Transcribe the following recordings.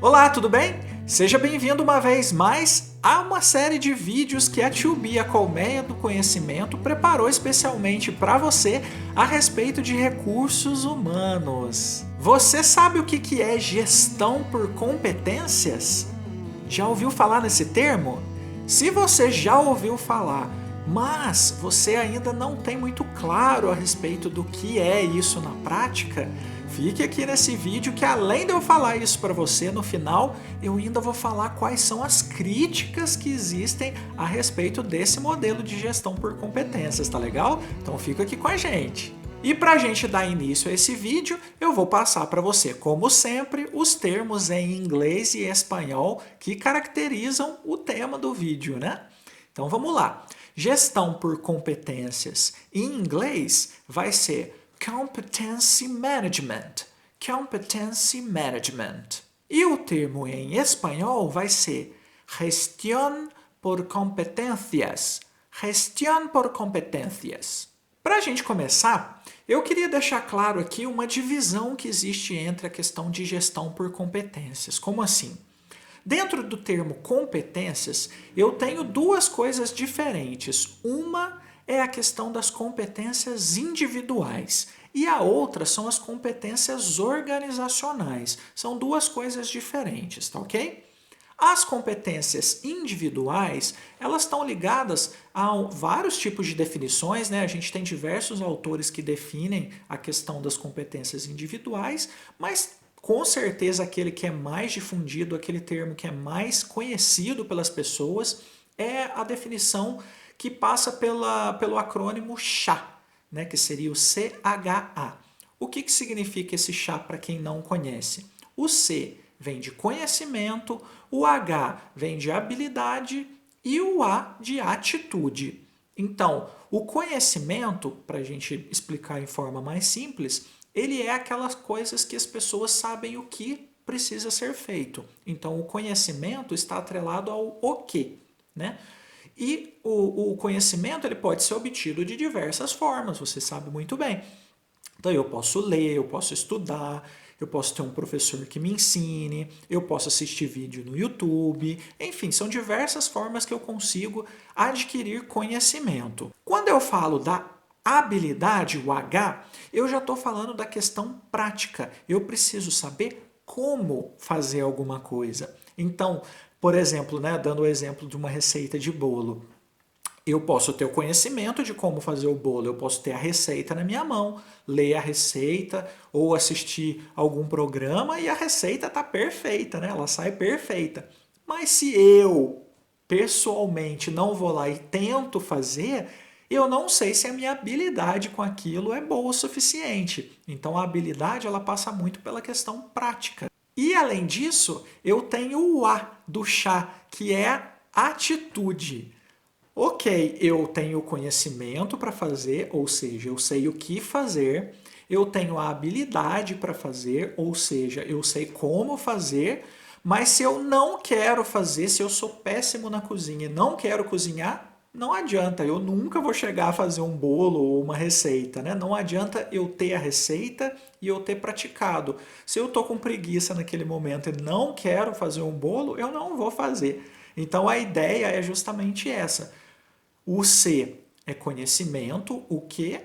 Olá, tudo bem? Seja bem-vindo uma vez mais a uma série de vídeos que a 2B, a Colmeia do Conhecimento, preparou especialmente para você a respeito de recursos humanos. Você sabe o que é gestão por competências? Já ouviu falar nesse termo? Se você já ouviu falar, mas você ainda não tem muito claro a respeito do que é isso na prática, fique aqui nesse vídeo que além de eu falar isso para você no final, eu ainda vou falar quais são as críticas que existem a respeito desse modelo de gestão por competências, tá legal? Então fica aqui com a gente. E para a gente dar início a esse vídeo, eu vou passar para você, como sempre, os termos em inglês e espanhol que caracterizam o tema do vídeo, né? Então vamos lá. Gestão por competências em inglês vai ser Competency Management. Competency Management. E o termo em espanhol vai ser Gestión por competencias. Gestión por competencias. Para a gente começar, eu queria deixar claro aqui uma divisão que existe entre a questão de gestão por competências. Como assim? Dentro do termo competências, eu tenho duas coisas diferentes. Uma é a questão das competências individuais e a outra são as competências organizacionais. São duas coisas diferentes, tá ok? As competências individuais, elas estão ligadas a vários tipos de definições, né? A gente tem diversos autores que definem a questão das competências individuais, mas com certeza aquele que é mais difundido, aquele termo que é mais conhecido pelas pessoas, é a definição que passa pelo acrônimo CHA, né? Que seria o CHA. O que significa esse CHA para quem não conhece? O C vem de conhecimento, o H vem de habilidade e o A de atitude. Então, o conhecimento, para a gente explicar em forma mais simples, ele é aquelas coisas que as pessoas sabem o que precisa ser feito. Então, o conhecimento está atrelado ao o que, né? E o conhecimento ele pode ser obtido de diversas formas, você sabe muito bem. Então eu posso ler, eu posso estudar, eu posso ter um professor que me ensine, eu posso assistir vídeo no YouTube, enfim, são diversas formas que eu consigo adquirir conhecimento. Quando eu falo da habilidade, o H, eu já estou falando da questão prática. Eu preciso saber como fazer alguma coisa. Então, por exemplo, né, dando o exemplo de uma receita de bolo. Eu posso ter o conhecimento de como fazer o bolo, eu posso ter a receita na minha mão, ler a receita ou assistir algum programa e a receita está perfeita, né? Ela sai perfeita. Mas se eu pessoalmente não vou lá e tento fazer, eu não sei se a minha habilidade com aquilo é boa o suficiente. Então a habilidade ela passa muito pela questão prática. E além disso, eu tenho o A do chá, que é atitude. Ok, eu tenho conhecimento para fazer, ou seja, eu sei o que fazer, eu tenho a habilidade para fazer, ou seja, eu sei como fazer, mas se eu não quero fazer, se eu sou péssimo na cozinha e não quero cozinhar, não adianta, eu nunca vou chegar a fazer um bolo ou uma receita, né? Não adianta eu ter a receita e eu ter praticado. Se eu estou com preguiça naquele momento e não quero fazer um bolo, eu não vou fazer. Então a ideia é justamente essa. O C é conhecimento, o que,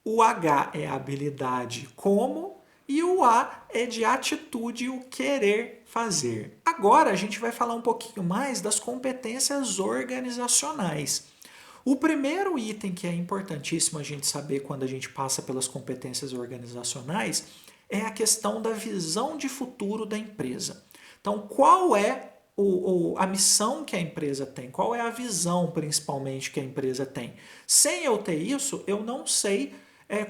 o H é habilidade, como, e o A é de atitude, o querer fazer. Agora a gente vai falar um pouquinho mais das competências organizacionais. O primeiro item que é importantíssimo a gente saber quando a gente passa pelas competências organizacionais é a questão da visão de futuro da empresa. Então, qual é a missão que a empresa tem, qual é a visão principalmente que a empresa tem. Sem eu ter isso, eu não sei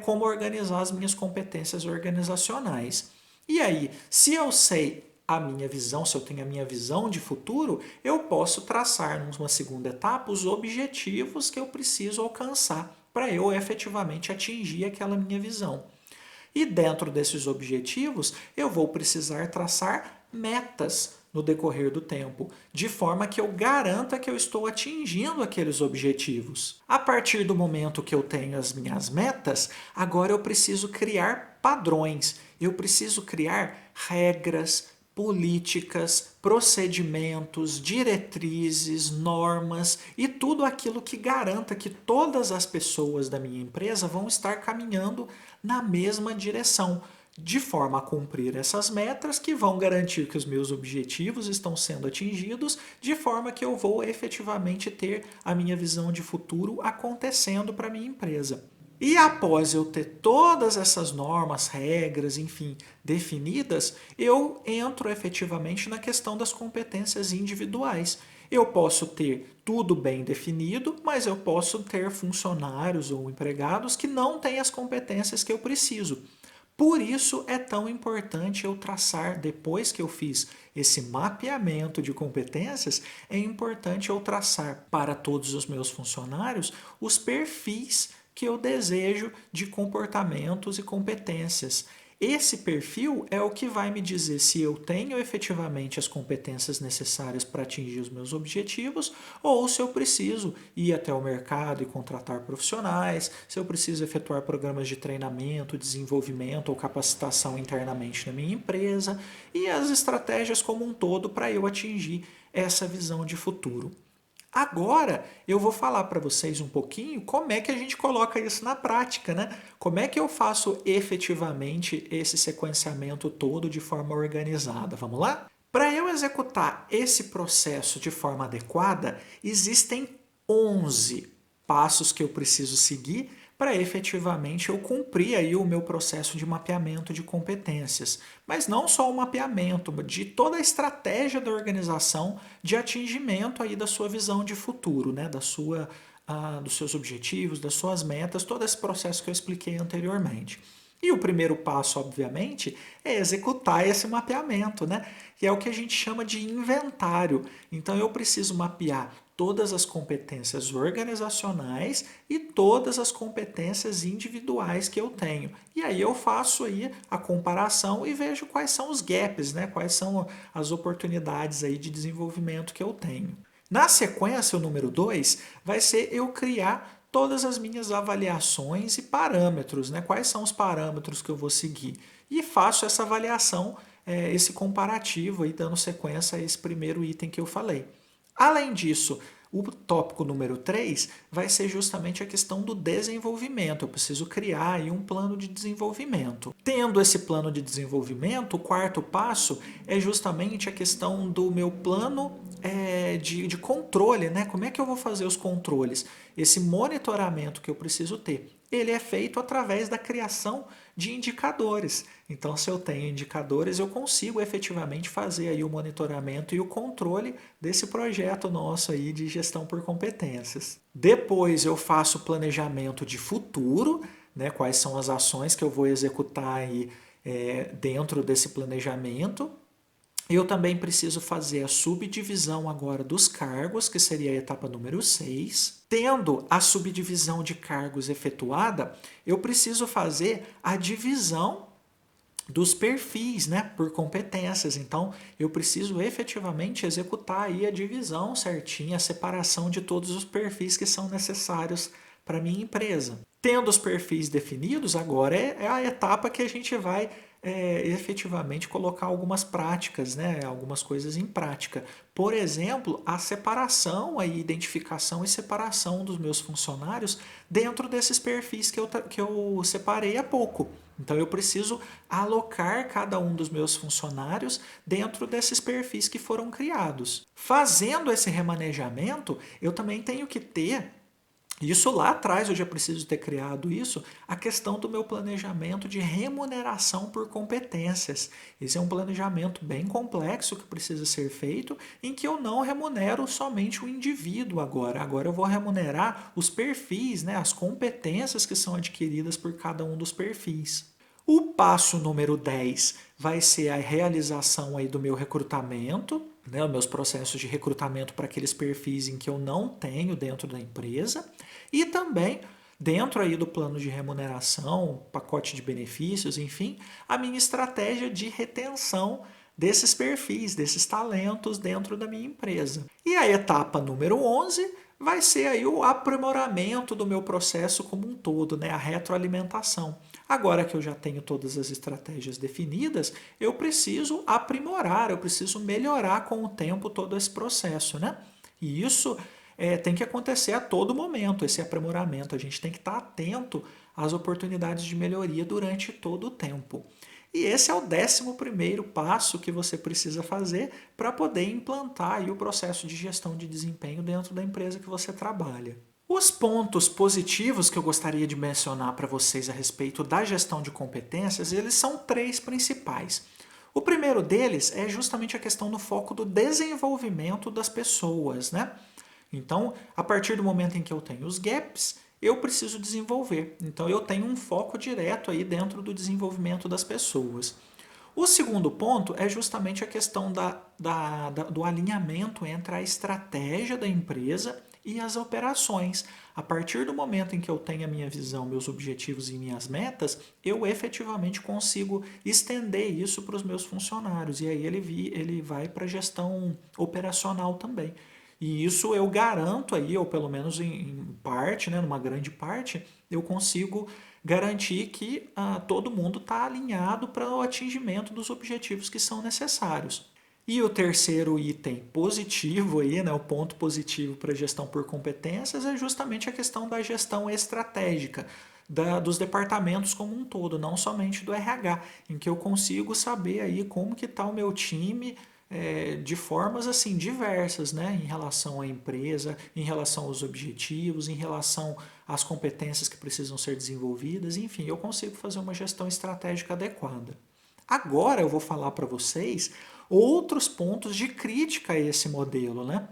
como organizar as minhas competências organizacionais. E aí, se eu sei a minha visão, se eu tenho a minha visão de futuro, eu posso traçar numa segunda etapa os objetivos que eu preciso alcançar para eu efetivamente atingir aquela minha visão. E dentro desses objetivos, eu vou precisar traçar metas no decorrer do tempo, de forma que eu garanta que eu estou atingindo aqueles objetivos. A partir do momento que eu tenho as minhas metas, agora eu preciso criar padrões, eu preciso criar regras, políticas, procedimentos, diretrizes, normas e tudo aquilo que garanta que todas as pessoas da minha empresa vão estar caminhando na mesma direção, de forma a cumprir essas metas que vão garantir que os meus objetivos estão sendo atingidos, de forma que eu vou efetivamente ter a minha visão de futuro acontecendo para a minha empresa. E após eu ter todas essas normas, regras, enfim, definidas, eu entro efetivamente na questão das competências individuais. Eu posso ter tudo bem definido, mas eu posso ter funcionários ou empregados que não têm as competências que eu preciso. Por isso é tão importante eu traçar, depois que eu fiz esse mapeamento de competências, é importante eu traçar para todos os meus funcionários os perfis que eu desejo de comportamentos e competências. Esse perfil é o que vai me dizer se eu tenho efetivamente as competências necessárias para atingir os meus objetivos ou se eu preciso ir até o mercado e contratar profissionais, se eu preciso efetuar programas de treinamento, desenvolvimento ou capacitação internamente na minha empresa e as estratégias como um todo para eu atingir essa visão de futuro. Agora eu vou falar para vocês um pouquinho como é que a gente coloca isso na prática, né? Como é que eu faço efetivamente esse sequenciamento todo de forma organizada? Vamos lá? Para eu executar esse processo de forma adequada, existem 11 passos que eu preciso seguir para efetivamente eu cumprir aí o meu processo de mapeamento de competências. Mas não só o mapeamento, de toda a estratégia da organização de atingimento aí da sua visão de futuro, né? Dos seus objetivos, das suas metas, todo esse processo que eu expliquei anteriormente. E o primeiro passo, obviamente, é executar esse mapeamento, né? Que é o que a gente chama de inventário. Então eu preciso mapear todas as competências organizacionais e todas as competências individuais que eu tenho. E aí eu faço aí a comparação e vejo quais são os gaps, né? Quais são as oportunidades aí de desenvolvimento que eu tenho. Na sequência, o número 2 vai ser eu criar todas as minhas avaliações e parâmetros, né? Quais são os parâmetros que eu vou seguir? E faço essa avaliação, esse comparativo aí, dando sequência a esse primeiro item que eu falei. Além disso, o tópico número 3 vai ser justamente a questão do desenvolvimento. Eu preciso criar aí um plano de desenvolvimento. Tendo esse plano de desenvolvimento, o quarto passo é justamente a questão do meu plano de controle, né? Como é que eu vou fazer os controles? Esse monitoramento que eu preciso ter, ele é feito através da criação de indicadores. Então, se eu tenho indicadores, eu consigo efetivamente fazer aí o monitoramento e o controle desse projeto nosso aí de gestão por competências. Depois eu faço o planejamento de futuro, né? Quais são as ações que eu vou executar aí dentro desse planejamento. Eu também preciso fazer a subdivisão agora dos cargos, que seria a etapa número 6. Tendo a subdivisão de cargos efetuada, eu preciso fazer a divisão dos perfis, né, por competências. Então, eu preciso efetivamente executar aí a divisão certinha, a separação de todos os perfis que são necessários para a minha empresa. Tendo os perfis definidos, agora é a etapa que a gente vai efetivamente colocar algumas práticas, né? Algumas coisas em prática. Por exemplo, a separação, a identificação e separação dos meus funcionários dentro desses perfis que eu separei há pouco. Então eu preciso alocar cada um dos meus funcionários dentro desses perfis que foram criados. Fazendo esse remanejamento, eu também tenho que ter isso lá atrás eu já preciso ter criado isso, a questão do meu planejamento de remuneração por competências. Esse é um planejamento bem complexo que precisa ser feito, em que eu não remunero somente o indivíduo agora. Agora eu vou remunerar os perfis, né, as competências que são adquiridas por cada um dos perfis. O passo número 10 vai ser a realização aí do meu recrutamento, né, os meus processos de recrutamento para aqueles perfis em que eu não tenho dentro da empresa e também dentro aí do plano de remuneração, pacote de benefícios, enfim, a minha estratégia de retenção desses perfis, desses talentos dentro da minha empresa. E a etapa número 11 vai ser aí o aprimoramento do meu processo como um todo, né? A retroalimentação. Agora que eu já tenho todas as estratégias definidas, eu preciso aprimorar, eu preciso melhorar com o tempo todo esse processo, né? E isso tem que acontecer a todo momento, esse aprimoramento. A gente tem que estar atento às oportunidades de melhoria durante todo o tempo. E esse é o 11º passo que você precisa fazer para poder implantar aí o processo de gestão de desempenho dentro da empresa que você trabalha. Os pontos positivos que eu gostaria de mencionar para vocês a respeito da gestão de competências, eles são 3 principais. O primeiro deles é justamente a questão do foco do desenvolvimento das pessoas, né? Então, a partir do momento em que eu tenho os gaps, eu preciso desenvolver. Então, eu tenho um foco direto aí dentro do desenvolvimento das pessoas. O segundo ponto é justamente a questão do alinhamento entre a estratégia da empresa e as operações. A partir do momento em que eu tenho a minha visão, meus objetivos e minhas metas, eu efetivamente consigo estender isso para os meus funcionários. E aí ele vai para a gestão operacional também. E isso eu garanto aí, ou pelo menos em parte, né, numa grande parte, eu consigo garantir que todo mundo está alinhado para o atingimento dos objetivos que são necessários. E o terceiro item positivo aí, né, o ponto positivo para a gestão por competências é justamente a questão da gestão estratégica dos departamentos como um todo, não somente do RH, em que eu consigo saber aí como que está o meu time de formas assim diversas, né, em relação à empresa, em relação aos objetivos, em relação às competências que precisam ser desenvolvidas, enfim, eu consigo fazer uma gestão estratégica adequada. Agora eu vou falar para vocês outros pontos de crítica a esse modelo, né?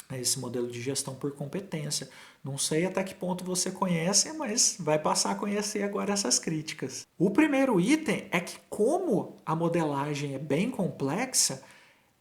A esse modelo de gestão por competência. Não sei até que ponto você conhece, mas vai passar a conhecer agora essas críticas. O primeiro item é que, como a modelagem é bem complexa,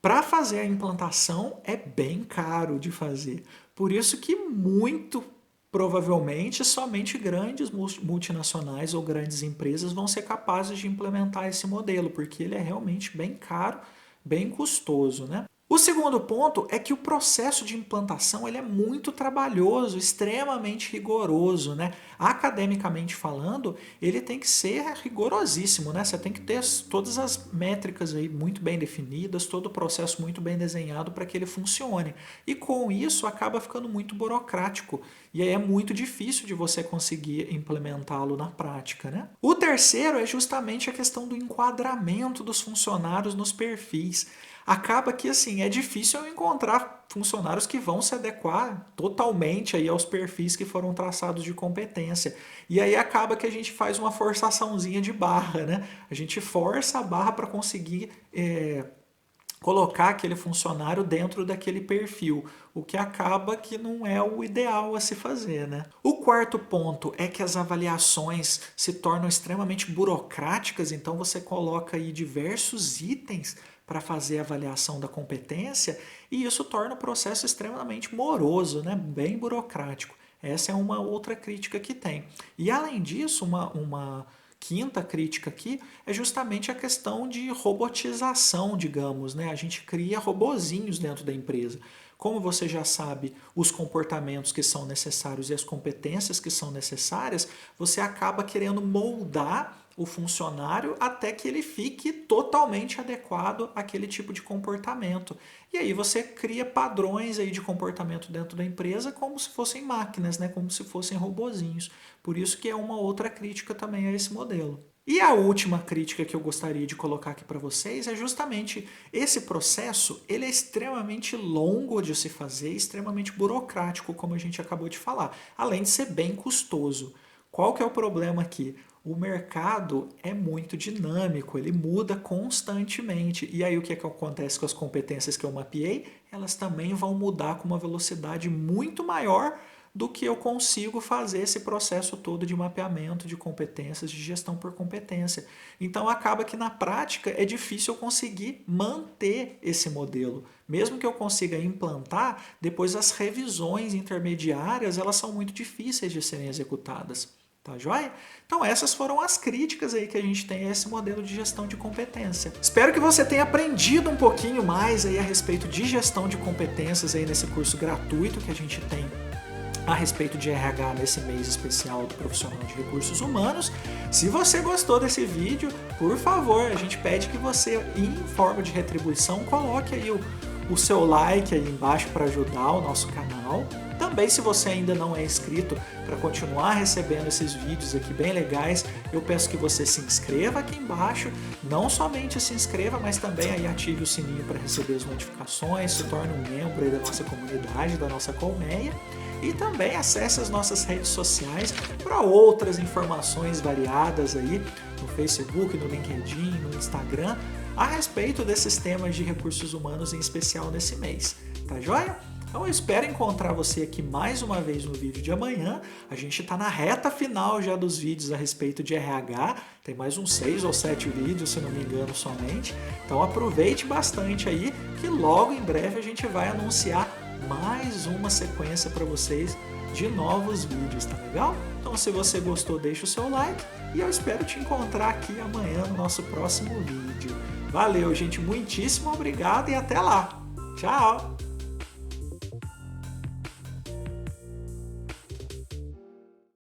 para fazer a implantação é bem caro de fazer. Por isso que muito provavelmente somente grandes multinacionais ou grandes empresas vão ser capazes de implementar esse modelo, porque ele é realmente bem caro, bem custoso, né? O segundo ponto é que o processo de implantação ele é muito trabalhoso, extremamente rigoroso, né? Academicamente falando, ele tem que ser rigorosíssimo, né? Você tem que ter todas as métricas aí muito bem definidas, todo o processo muito bem desenhado para que ele funcione. E com isso acaba ficando muito burocrático e aí é muito difícil de você conseguir implementá-lo na prática, né? O terceiro é justamente a questão do enquadramento dos funcionários nos perfis. Acaba que assim é difícil eu encontrar funcionários que vão se adequar totalmente aí aos perfis que foram traçados de competência. E aí acaba que a gente faz uma forçaçãozinha de barra, né? A gente força a barra para conseguir colocar aquele funcionário dentro daquele perfil, o que acaba que não é o ideal a se fazer, né? O quarto ponto é que as avaliações se tornam extremamente burocráticas, então você coloca aí diversos itens para fazer a avaliação da competência e isso torna o processo extremamente moroso, né? Bem burocrático. Essa é uma outra crítica que tem. E além disso, uma quinta crítica aqui é justamente a questão de robotização, digamos, né? A gente cria robozinhos dentro da empresa. Como você já sabe os comportamentos que são necessários e as competências que são necessárias, você acaba querendo moldar o funcionário até que ele fique totalmente adequado àquele tipo de comportamento. E aí você cria padrões aí de comportamento dentro da empresa como se fossem máquinas, né? Como se fossem robozinhos. Por isso que é uma outra crítica também a esse modelo. E a última crítica que eu gostaria de colocar aqui para vocês é justamente esse processo, ele é extremamente longo de se fazer, extremamente burocrático, como a gente acabou de falar, além de ser bem custoso. Qual que é o problema aqui? O mercado é muito dinâmico, ele muda constantemente. E aí o que acontece com as competências que eu mapeei? Elas também vão mudar com uma velocidade muito maior do que eu consigo fazer esse processo todo de mapeamento de competências, de gestão por competência. Então acaba que na prática é difícil eu conseguir manter esse modelo. Mesmo que eu consiga implantar, depois as revisões intermediárias elas são muito difíceis de serem executadas. Tá joia? Então essas foram as críticas aí que a gente tem a esse modelo de gestão de competência. Espero que você tenha aprendido um pouquinho mais aí a respeito de gestão de competências aí nesse curso gratuito que a gente tem a respeito de RH nesse mês especial do profissional de recursos humanos. Se você gostou desse vídeo, por favor, a gente pede que você, em forma de retribuição, coloque aí o seu like aí embaixo para ajudar o nosso canal. Também, se você ainda não é inscrito, para continuar recebendo esses vídeos aqui bem legais, eu peço que você se inscreva aqui embaixo. Não somente se inscreva, mas também aí ative o sininho para receber as notificações, se torne um membro aí da nossa comunidade, da nossa colmeia. E também acesse as nossas redes sociais para outras informações variadas aí no Facebook, no LinkedIn, no Instagram, a respeito desses temas de recursos humanos, em especial nesse mês. Tá joia? Então eu espero encontrar você aqui mais uma vez no vídeo de amanhã. A gente está na reta final já dos vídeos a respeito de RH. Tem mais uns 6 ou 7 vídeos, se não me engano, somente. Então aproveite bastante aí, que logo em breve a gente vai anunciar mais uma sequência para vocês de novos vídeos, tá legal? Então se você gostou, deixa o seu like e eu espero te encontrar aqui amanhã no nosso próximo vídeo. Valeu, gente, muitíssimo obrigado e até lá! Tchau!